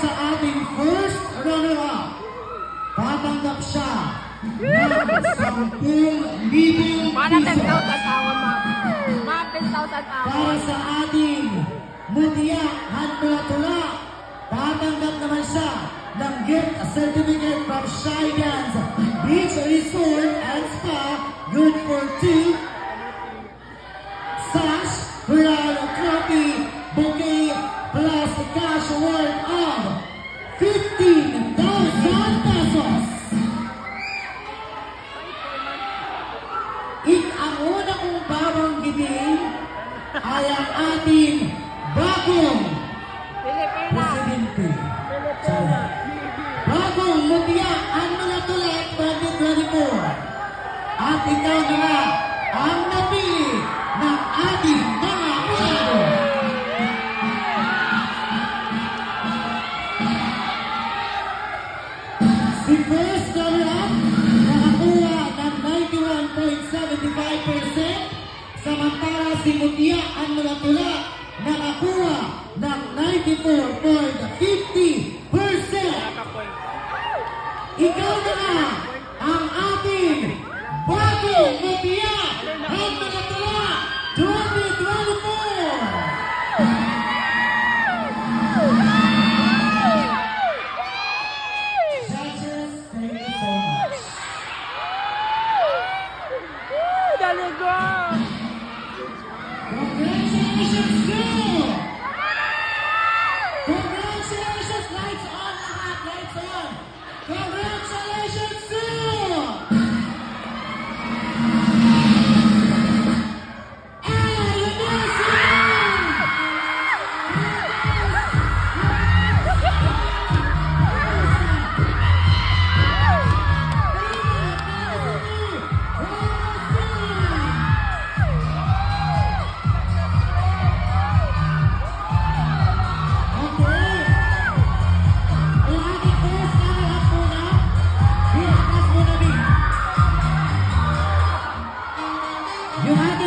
sa ating first runner-up, tatanggap siya ng 10,000 Para 10,000 piso. tawon, ma'am. Ma'am, 10,000 tawon. Para sa ating Mutya Hantulatula, tatanggap naman siya ng gift certificate from Shydance Beach Resort and Spa, good for 2. Sash, Royal Trophy, bouquet, plus cash worth of 15,000 pesos. Ang una kong babanggitin ay ang ating bagong presidente. Bagong Mutya Hantulatula 2024. At ikaw na nga ang napili ng ating mga jurado. Si first runner-up nakakuha ng 91.75%, samantala si Mutya Hantulatula nakakuha ng 94.50%. Ikaw na nga ang ating bagong Mutya Hantulatula 2024! Judges, thank you so much. Dali go! Congratulations, girl! Congratulations! Lights on lahat! Lights on! Congratulations, girl! And you have